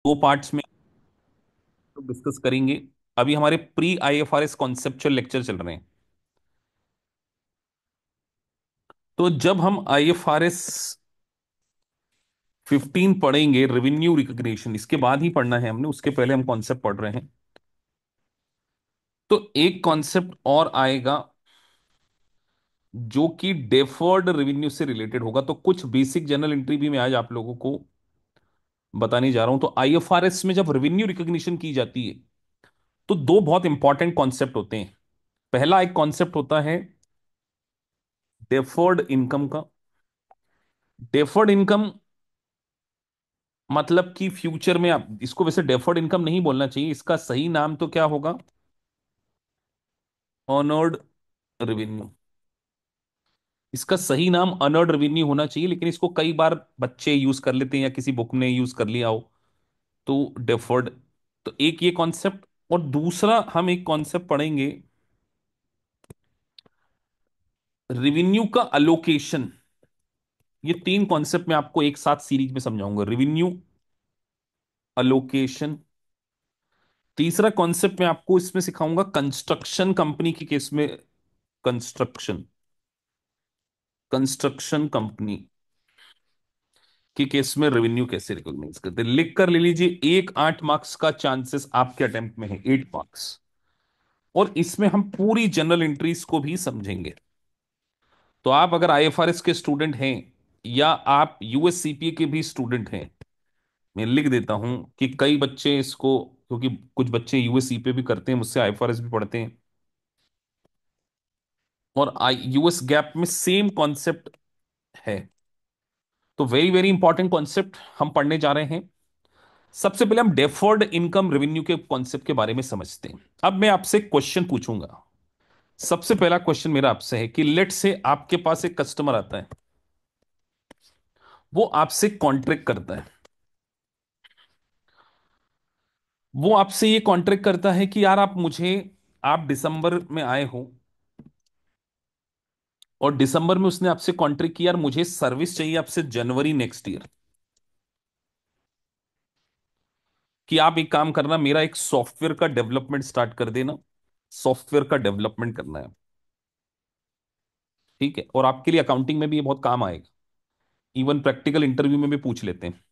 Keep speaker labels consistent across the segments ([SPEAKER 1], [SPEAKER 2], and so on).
[SPEAKER 1] दो पार्ट्स में डिस्कस करेंगे। अभी हमारे प्री आईएफआरएस कॉन्सेप्चुअल लेक्चर चल रहे हैं। तो जब हम आईएफआरएस 15 पढ़ेंगे, रेवेन्यू रिकग्निशन, इसके बाद ही पढ़ना है हमने, उसके पहले हम कॉन्सेप्ट पढ़ रहे हैं। तो एक कॉन्सेप्ट और आएगा जो कि डेफर्ड रेवेन्यू से रिलेटेड होगा। तो कुछ बेसिक जनरल एंट्री भी मैं आज आप लोगों को बताने जा रहा हूं। तो आईएफआरएस में जब रेवेन्यू रिकग्निशन की जाती है तो दो बहुत इंपॉर्टेंट कॉन्सेप्ट होते हैं। पहला एक कॉन्सेप्ट होता है डेफर्ड इनकम का। डेफर्ड इनकम मतलब कि फ्यूचर में, आप इसको वैसे डेफर्ड इनकम नहीं बोलना चाहिए, इसका सही नाम तो क्या होगा, अर्नर्ड रेवेन्यू। इसका सही नाम अर्नर्ड रेवेन्यू होना चाहिए, लेकिन इसको कई बार बच्चे यूज कर लेते हैं या किसी बुक ने यूज कर लिया हो, तो डेफर्ड। तो एक ये कॉन्सेप्ट, और दूसरा हम एक कॉन्सेप्ट पढ़ेंगे, रेवेन्यू का अलोकेशन। ये तीन कॉन्सेप्ट मैं आपको एक साथ सीरीज में समझाऊंगा, रेवेन्यू, अलोकेशन। तीसरा कॉन्सेप्ट मैं आपको इसमें सिखाऊंगा कंस्ट्रक्शन कंपनी के केस में, कंस्ट्रक्शन कंस्ट्रक्शन कंपनी के केस में रेवेन्यू कैसे रिकॉग्नाइज करते हैं। लिख कर ले लीजिए, एक 8 मार्क्स का चांसेस आपके अटेम्प्ट में है, 8 मार्क्स। और इसमें हम पूरी जनरल एंट्रीज को भी समझेंगे। तो आप अगर आईएफआरएस के स्टूडेंट हैं या आप यूएससीपीए के भी स्टूडेंट हैं, मैं लिख देता हूं कि कई बच्चे इसको, क्योंकि कुछ बच्चे यूएससीपीए भी करते हैं मुझसे, आईएफआरएस भी पढ़ते हैं, और आई यूएस गैप में सेम कॉन्सेप्ट है। तो वेरी वेरी इंपॉर्टेंट कॉन्सेप्ट हम पढ़ने जा रहे हैं। सबसे पहले हम डेफर्ड इनकम रेवेन्यू के कॉन्सेप्ट के बारे में समझते हैं। अब मैं आपसे क्वेश्चन पूछूंगा। सबसे पहला क्वेश्चन मेरा आपसे है कि लेट से आपके पास एक कस्टमर आता है, वो आपसे कॉन्ट्रैक्ट करता है। वो आपसे ये कॉन्ट्रैक्ट करता है कि यार आप मुझे, आप दिसंबर में आए हो, और दिसंबर में उसने आपसे कॉन्ट्रैक्ट किया, यार मुझे सर्विस चाहिए आपसे जनवरी नेक्स्ट ईयर, कि आप एक काम करना, मेरा एक सॉफ्टवेयर का डेवलपमेंट स्टार्ट कर देना। सॉफ्टवेयर का डेवलपमेंट करना है, ठीक है, और आपके लिए अकाउंटिंग में भी ये बहुत काम आएगा, इवन प्रैक्टिकल इंटरव्यू में भी पूछ लेते हैं।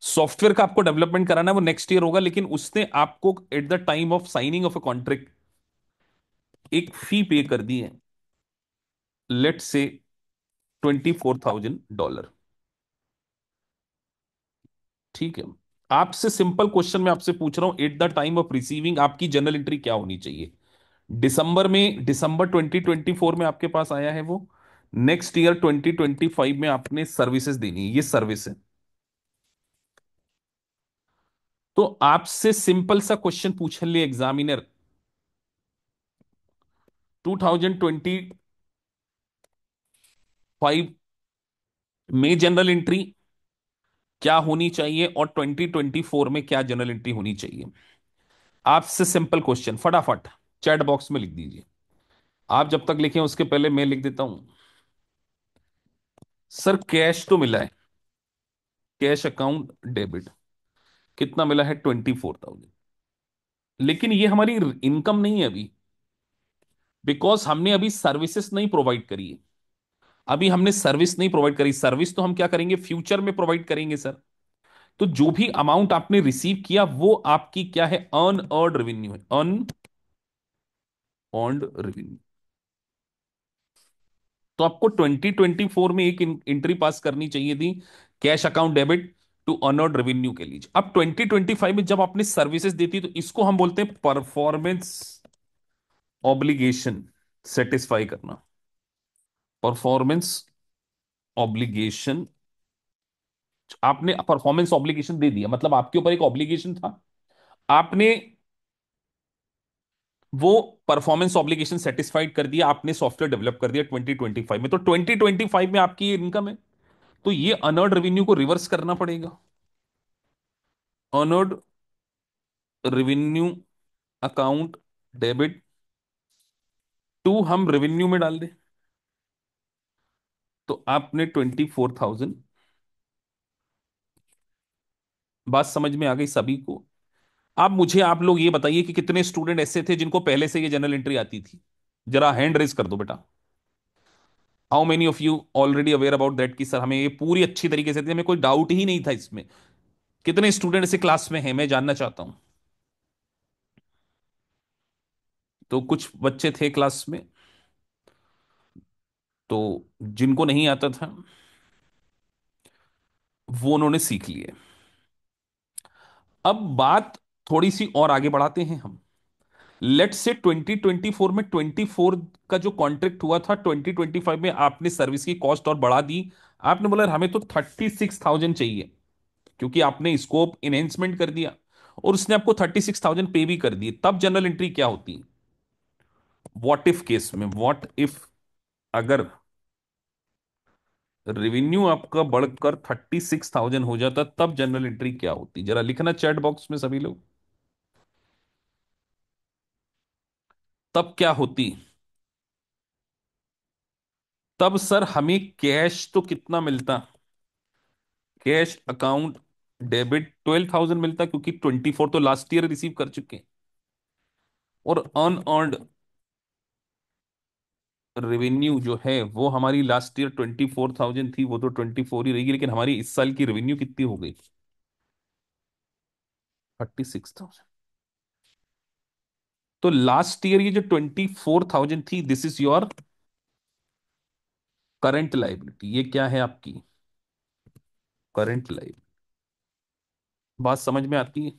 [SPEAKER 1] सॉफ्टवेयर का आपको डेवलपमेंट कराना है, वो नेक्स्ट ईयर होगा, लेकिन उसने आपको at the time of signing of a contract एक फी पे कर दी है, लेट से $24,000। ठीक है। आपसे सिंपल क्वेश्चन मैं आपसे पूछ रहा हूं, at the time of receiving आपकी जनरल एंट्री क्या होनी चाहिए। दिसंबर में, दिसंबर 2024 में आपके पास आया है वो, नेक्स्ट ईयर 2025 में आपने सर्विसेज देनी है, ये सर्विस है। तो आपसे सिंपल सा क्वेश्चन पूछ ले एग्जामिनर, 2025 में जनरल एंट्री क्या होनी चाहिए और 2024 में क्या जनरल एंट्री होनी चाहिए। आपसे सिंपल क्वेश्चन, फटाफट चैट बॉक्स में लिख दीजिए। आप जब तक लिखें उसके पहले मैं लिख देता हूं। सर कैश तो मिला है, कैश अकाउंट डेबिट कितना मिला है, 24,000। लेकिन ये हमारी इनकम नहीं है अभी, बिकॉज हमने अभी सर्विसेज नहीं प्रोवाइड करी है। अभी हमने सर्विस नहीं प्रोवाइड करी, सर्विस तो हम क्या करेंगे, फ्यूचर में प्रोवाइड करेंगे सर। तो जो भी अमाउंट आपने रिसीव किया वो आपकी क्या है, अर्न अर्ड रेवेन्यू है, अर्न अर्नड रेवेन्यू। तो आपको 2024 में एक एंट्री पास करनी चाहिए थी, cash account debit to earned revenue के लिए। अब 2025 में जब आपने सर्विसेज दी थी, तो इसको हम बोलते हैं परफॉर्मेंस ऑब्लिगेशन, सेटिस्फाई करना, परफॉर्मेंस ऑब्लिगेशन। आपने परफॉर्मेंस ऑब्लिगेशन दे दिया, मतलब आपके ऊपर एक ऑब्लिगेशन था, आपने वो परफॉर्मेंस ऑब्लिगेशन सेटिस्फाइड कर दिया, आपने सॉफ्टवेयर डेवलप कर दिया 2025 में। तो 2025 में आपकी ये इनकम है, तो ये अनर्ड रेवेन्यू को रिवर्स करना पड़ेगा। Earned revenue account debit to, हम रेवेन्यू में डाल दें, तो आपने 24,000 बात समझ में आ गई सभी को? आप मुझे, आप लोग ये बताइए कि कितने स्टूडेंट ऐसे थे जिनको पहले से ये जनरल एंट्री आती थी? जरा हैंड रेज कर दो बेटा। How many of you already aware about that कि सर हमें ये पूरी अच्छी तरीके से थी, हमें कोई डाउट ही नहीं था इसमें? कितने स्टूडेंट ऐसे क्लास में हैं, मैं जानना चाहता हूं। तो कुछ बच्चे थे क्लास में, तो जिनको नहीं आता था वो उन्होंने सीख लिए। अब बात थोड़ी सी और आगे बढ़ाते हैं हम। लेट्स से 2024 में 24 का जो कॉन्ट्रैक्ट हुआ था, 2025 में आपने सर्विस की कॉस्ट और बढ़ा दी। आपने बोला हमें तो 36,000 चाहिए, क्योंकि आपने स्कोप इनहेंसमेंट कर दिया, और उसने आपको 36,000 पे भी कर दिए। तब जनरल एंट्री क्या होती है? व्हाट इफ केस में, व्हाट इफ अगर रेवेन्यू आपका बढ़कर 36,000 हो जाता, तब जनरल एंट्री क्या होती? जरा लिखना चैट बॉक्स में सभी लोग, तब क्या होती? तब सर हमें कैश तो कितना मिलता? कैश अकाउंट डेबिट 12,000 मिलता, क्योंकि 24 तो लास्ट ईयर रिसीव कर चुके हैं। और अनअर्न्ड रेवेन्यू जो है वो हमारी लास्ट ईयर 24,000 थी, वो तो 24 ही रहेगी, लेकिन हमारी इस साल की रेवेन्यू कितनी हो गई? 36,000। तो लास्ट ईयर ये जो 24,000 थी, this is your current liability. ये क्या है आपकी? Current liability. बात समझ में आती है?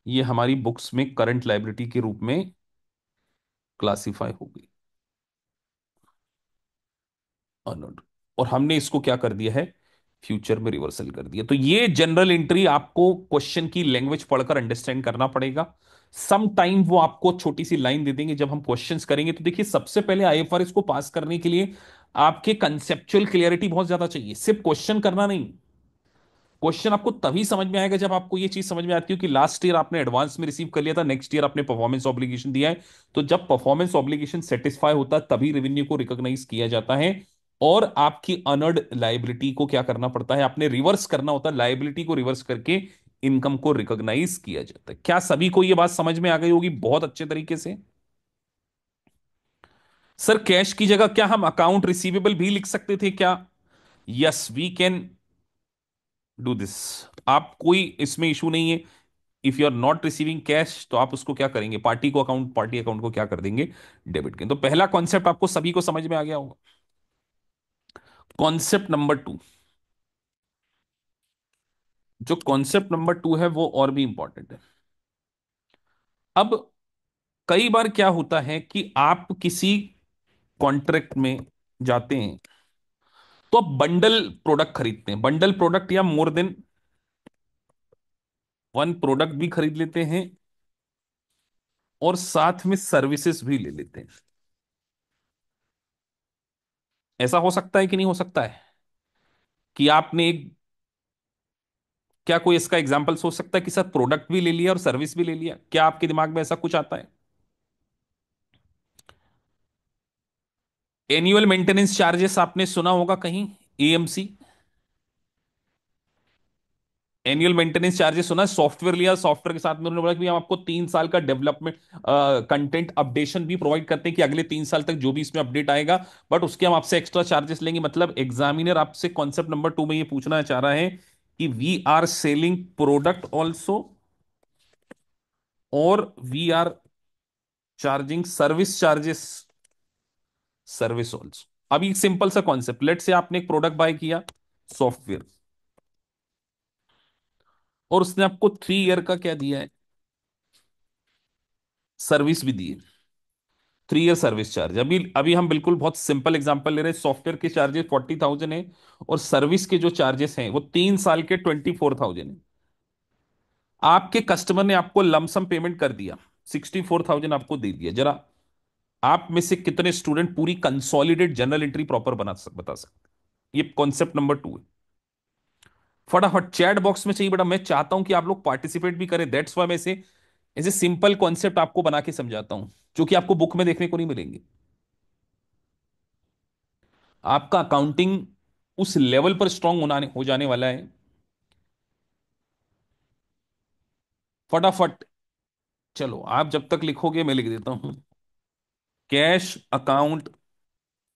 [SPEAKER 1] ये हमारी बुक्स में करंट लाइबिलिटी के रूप में क्लासिफाई हो गई, अनअर्न्ड। और हमने इसको क्या कर दिया है? फ्यूचर में रिवर्सल कर दिया। तो ये जनरल एंट्री आपको क्वेश्चन की लैंग्वेज पढ़कर अंडरस्टैंड करना पड़ेगा। सम टाइम वो आपको छोटी सी लाइन दे देंगे जब हम क्वेश्चंस करेंगे। तो देखिए, सबसे पहले आईएफआरएस को पास करने के लिए आपके कंसेप्चुअल क्लियरिटी बहुत ज्यादा चाहिए, सिर्फ क्वेश्चन करना नहीं। क्वेश्चन आपको तभी समझ में आएगा जब आपको ये चीज समझ में आती हो कि लास्ट ईयर आपने एडवांस में रिसीव कर लिया था, नेक्स्ट ईयर आपने परफॉर्मेंस ऑब्लिगेशन दिया है। तो जब परफॉर्मेंस ऑब्लिगेशन सेटिस्फाई होता है तभी रेवेन्यू को रिकॉग्नाइज किया जाता है। और आपकी अनर्ड लाइबिलिटी को क्या करना पड़ता है? आपने रिवर्स करना होता है, लाइबिलिटी को रिवर्स करके इनकम को रिकॉग्नाइज किया जाता है। क्या सभी को यह बात समझ में आ गई होगी बहुत अच्छे तरीके से? सर कैश की जगह क्या हम अकाउंट रिसीवेबल भी लिख सकते थे क्या? Yes, we can do this. आप कोई इसमें इशू नहीं है। If you are not receiving cash, तो आप उसको क्या करेंगे? पार्टी अकाउंट को क्या कर देंगे? डेबिट के। तो पहला कॉन्सेप्ट आपको सभी को समझ में आ गया होगा। कॉन्सेप्ट नंबर टू, जो कॉन्सेप्ट नंबर टू है वो और भी इंपॉर्टेंट है। अब कई बार क्या होता है कि आप किसी कॉन्ट्रैक्ट में जाते हैं, तो आप बंडल प्रोडक्ट खरीदते हैं, बंडल प्रोडक्ट या मोर देन वन प्रोडक्ट भी खरीद लेते हैं, और साथ में सर्विसेज भी ले लेते हैं। ऐसा हो सकता है कि नहीं हो सकता है कि आपने एक, क्या कोई इसका एग्जाम्पल सोच सकता है कि सर प्रोडक्ट भी ले लिया और सर्विस भी ले लिया? क्या आपके दिमाग में ऐसा कुछ आता है? एनुअल मेंटेनेंस चार्जेस आपने सुना होगा कहीं, एएमसी। एनुअल मेंटेनेंस चार्जेस सुना है? सॉफ्टवेयर लिया, सॉफ्टवेयर के साथ में उन्होंने बोला कि हम आपको 3 साल का डेवलपमेंट कंटेंट अपडेशन भी प्रोवाइड करते हैं, कि अगले 3 साल तक जो भी इसमें अपडेट आएगा, बट उसके हम आपसे एक्स्ट्रा चार्जेस लेंगे। मतलब एग्जामिनर आपसे कॉन्सेप्ट नंबर टू में ये पूछना चाह रहा है कि we are selling product also, और we are charging service charges, service also. अभी सिंपल सा कॉन्सेप्ट, लेट से आपने एक प्रोडक्ट बाय किया, सॉफ्टवेयर, और उसने आपको 3 ईयर का क्या दिया है? सर्विस भी दी है। 3 ईयर सर्विस चार्ज। अभी अभी हम बिल्कुल बहुत सिंपल एग्जांपल ले रहे हैं। सॉफ्टवेयर के चार्जेस 40,000 है, और सर्विस के जो चार्जेस हैं वो 3 साल के 24,000 है। आपके कस्टमर ने आपको लमसम पेमेंट कर दिया, 64,000 आपको दे दिया। जरा आप में से कितने स्टूडेंट पूरी कंसोलिडेट जनरल एंट्री प्रॉपर बता सकते? ये कॉन्सेप्ट नंबर टू है। फटाफट चैट बॉक्स में चाहिए बेटा, मैं चाहता हूं कि आप लोग पार्टिसिपेट भी करें। दैट्स वाई मैं ऐसे ऐसे सिंपल कॉन्सेप्ट आपको बना के समझाता हूं, जो कि आपको बुक में देखने को नहीं मिलेंगे। आपका अकाउंटिंग उस लेवल पर स्ट्रांग होना हो जाने वाला है। फटाफट। चलो आप जब तक लिखोगे मैं लिख देता हूं। कैश अकाउंट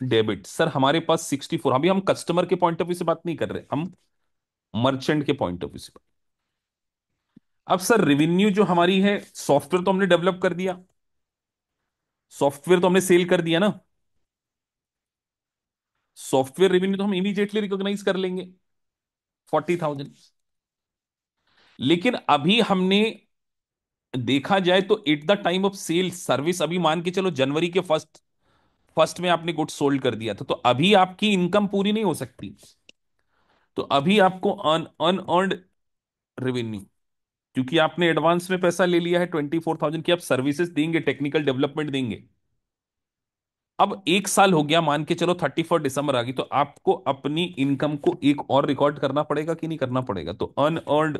[SPEAKER 1] डेबिट, सर हमारे पास 64, अभी हम कस्टमर के पॉइंट ऑफ व्यू से बात नहीं कर रहे, हम मर्चेंट के पॉइंट ऑफ व्यू से। अब सर रेवेन्यू जो हमारी है, सॉफ्टवेयर तो हमने डेवलप कर दिया, सॉफ्टवेयर तो हमने सेल कर दिया ना, सॉफ्टवेयर रेवेन्यू तो हम इमीडिएटली रिकॉग्नाइज कर लेंगे, 40,000। लेकिन अभी हमने देखा जाए तो at the time of sale service, अभी मान के चलो जनवरी के फर्स्ट फर्स्ट में आपने गुड्स सोल्ड कर दिया था, तो अभी आपकी इनकम पूरी नहीं हो सकती। तो अभी आपको अनअर्न्ड रेवेन्यू, क्योंकि आपने एडवांस में पैसा ले लिया है 24,000 की, आप सर्विसेज देंगे, टेक्निकल डेवलपमेंट देंगे। अब एक साल हो गया, मान के चलो 31 दिसंबर आ गई, तो आपको अपनी इनकम को एक और रिकॉर्ड करना पड़ेगा कि नहीं करना पड़ेगा? तो अनअर्न्ड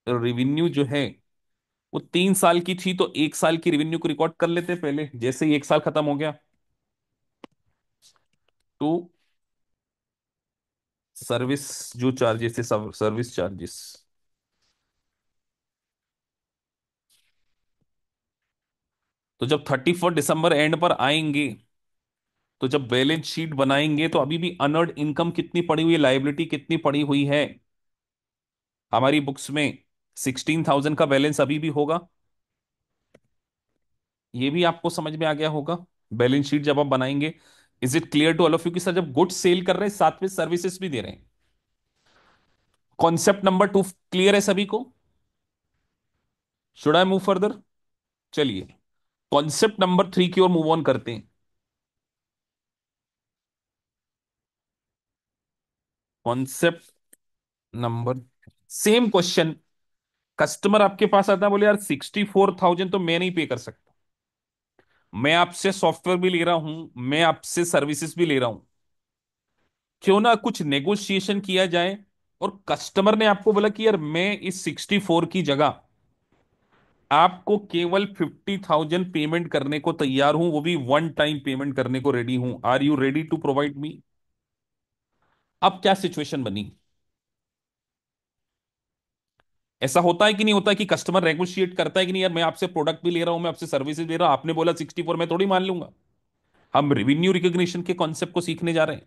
[SPEAKER 1] रेवेन्यू जो है वो 3 साल की थी, तो एक साल की रेवेन्यू को रिकॉर्ड कर लेते हैं पहले, जैसे ही एक साल खत्म हो गया। तो सर्विस जो चार्जेस है, सर्विस चार्जेस, तो जब 31 दिसंबर एंड पर आएंगे, तो जब बैलेंस शीट बनाएंगे, तो अभी भी अनअर्न्ड इनकम कितनी पड़ी हुई है, लाइबिलिटी कितनी पड़ी हुई है हमारी बुक्स में, 16,000 का बैलेंस अभी भी होगा। ये भी आपको समझ में आ गया होगा बैलेंस शीट जब आप बनाएंगे। Is it clear to all of you कि सर जब गुड्स सेल कर रहे हैं साथ में सर्विसेज भी दे रहे हैं? कॉन्सेप्ट नंबर 2 क्लियर है सभी को? Should I move further? चलिए कॉन्सेप्ट नंबर 3 की ओर मूव ऑन करते हैं। Concept number, same question. Customer आपके पास आता है, बोले यार 64,000 तो मैं नहीं पे कर सकता, मैं आपसे सॉफ्टवेयर भी ले रहा हूं, मैं आपसे सर्विसेज भी ले रहा हूं, क्यों ना कुछ नेगोशिएशन किया जाए। और कस्टमर ने आपको बोला कि यार मैं इस 64 की जगह आपको केवल 50,000 पेमेंट करने को तैयार हूं, वो भी वन टाइम पेमेंट करने को रेडी हूं, are you ready to provide me? अब क्या सिचुएशन बनी? ऐसा होता है कि नहीं होता है कि कस्टमर नेगोशिएट करता है कि नहीं, यार मैं आपसे प्रोडक्ट भी ले रहा हूं, मैं आपसे सर्विसेज ले रहा हूं, आपने बोला 64, मैं थोड़ी मान लूंगा। हम रेवेन्यू रिकॉग्निशन के कॉन्सेप्ट को सीखने जा रहे हैं।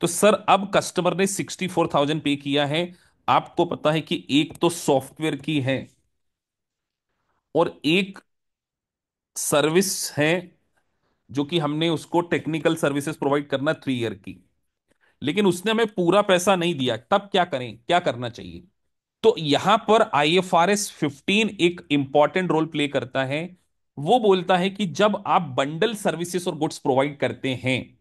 [SPEAKER 1] तो सर अब कस्टमर ने 64,000 पे किया है, आपको पता है कि एक तो सॉफ्टवेयर की है और एक सर्विस है, जो कि हमने उसको टेक्निकल सर्विसेज प्रोवाइड करना 3 ईयर की। लेकिन उसने हमें पूरा पैसा नहीं दिया, तब क्या करें, क्या करना चाहिए? तो यहां पर IFRS 15 एक इंपॉर्टेंट रोल प्ले करता है। वो बोलता है कि जब आप बंडल सर्विसेज और गुड्स प्रोवाइड करते हैं,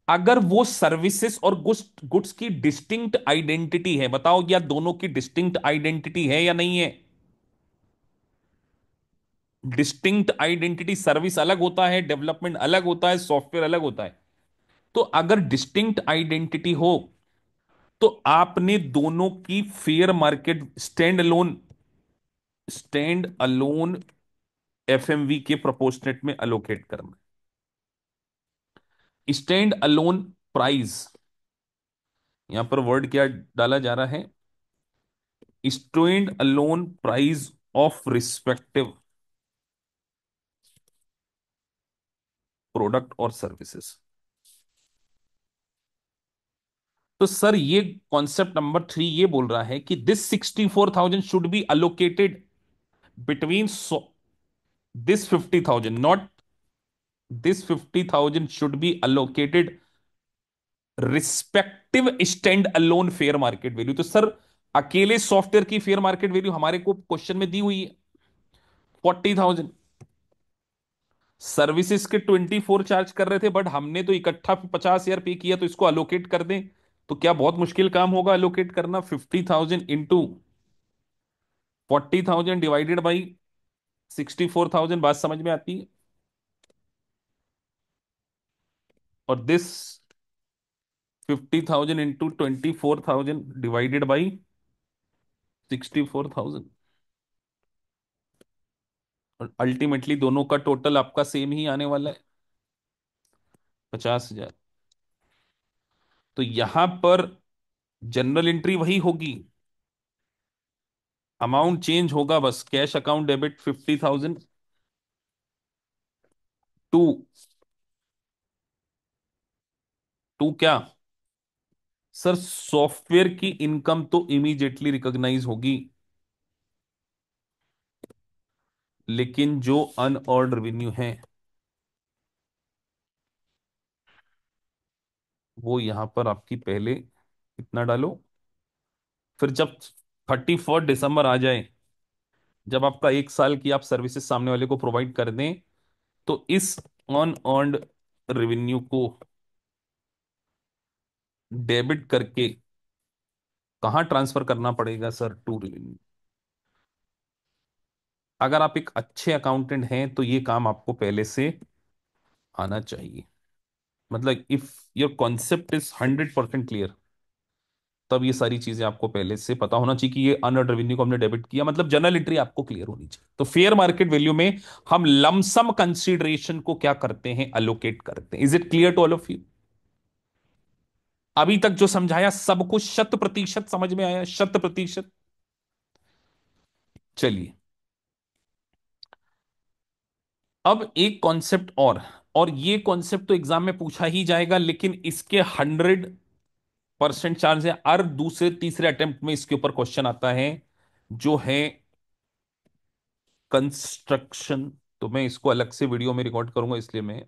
[SPEAKER 1] अगर वो सर्विसेज और गुड्स गुड्स की डिस्टिंक्ट आइडेंटिटी है, बताओ या दोनों की डिस्टिंक्ट आइडेंटिटी है या नहीं है? डिस्टिंक्ट आइडेंटिटी, सर्विस अलग होता है, डेवलपमेंट अलग होता है, सॉफ्टवेयर अलग होता है। तो अगर डिस्टिंक्ट आइडेंटिटी हो, तो आपने दोनों की fair market stand alone FMV के प्रोपोर्शनेट में अलोकेट करना। स्टैंड अलोन प्राइस, यहां पर वर्ड क्या डाला जा रहा है? Stand alone price of respective product और सर्विसेज। तो सर ये कॉन्सेप्ट नंबर 3 ये बोल रहा है कि this 64,000 should be allocated between this 50,000, not this 50,000 should be allocated respective stand alone fair market value. तो सर अकेले सॉफ्टवेयर की फेयर मार्केट वैल्यू हमारे को क्वेश्चन में दी हुई है 40,000, सर्विसेज के 24 चार्ज कर रहे थे, बट हमने तो इकट्ठा 50,000 पे किया, तो इसको अलोकेट कर दें तो क्या बहुत मुश्किल काम होगा अलोकेट करना? 50,000 इंटू 40,000 डिवाइडेड बाई 64,000, बात समझ में आती है? और दिस 50,000 इंटू 24,000 डिवाइडेड बाई 64,000, और अल्टीमेटली दोनों का टोटल आपका सेम ही आने वाला है। 50,000। तो यहां पर जनरल एंट्री वही होगी, अमाउंट चेंज होगा बस, cash account debit 50,000 to, to क्या सर, सॉफ्टवेयर की इनकम तो इमीडिएटली रिकॉग्नाइज होगी, लेकिन जो अनअर्न्ड रेवेन्यू है वो यहां पर आपकी पहले कितना डालो, फिर जब 31 दिसंबर आ जाए, जब आपका 1 साल की आप सर्विसेज सामने वाले को प्रोवाइड कर दें, तो इस अनअर्न्ड रेवेन्यू को डेबिट करके कहाँ ट्रांसफर करना पड़ेगा सर, टू रेवेन्यू। अगर आप एक अच्छे अकाउंटेंट हैं तो ये काम आपको पहले से आना चाहिए। मतलब if your concept is 100% clear, तब ये सारी चीजें आपको पहले से पता होना चाहिए कि ये अनअर्न्ड रेवेन्यू को हमने डेबिट किया, मतलब जर्नल एंट्री आपको क्लियर होनी चाहिए। तो फेयर मार्केट वैल्यू में हम लमसम कंसीडरेशन को क्या करते हैं, अलोकेट करते हैं। Is it clear to all of you? अभी तक जो समझाया सब कुछ 100% समझ में आया, 100%? चलिए, अब एक कॉन्सेप्ट और ये कॉन्सेप्ट तो एग्जाम में पूछा ही जाएगा, लेकिन इसके 100% चांस है हर दूसरे तीसरे अटेम्प्ट में इसके ऊपर क्वेश्चन आता है, जो है कंस्ट्रक्शन। तो मैं इसको अलग से वीडियो में रिकॉर्ड करूंगा, इसलिए मैं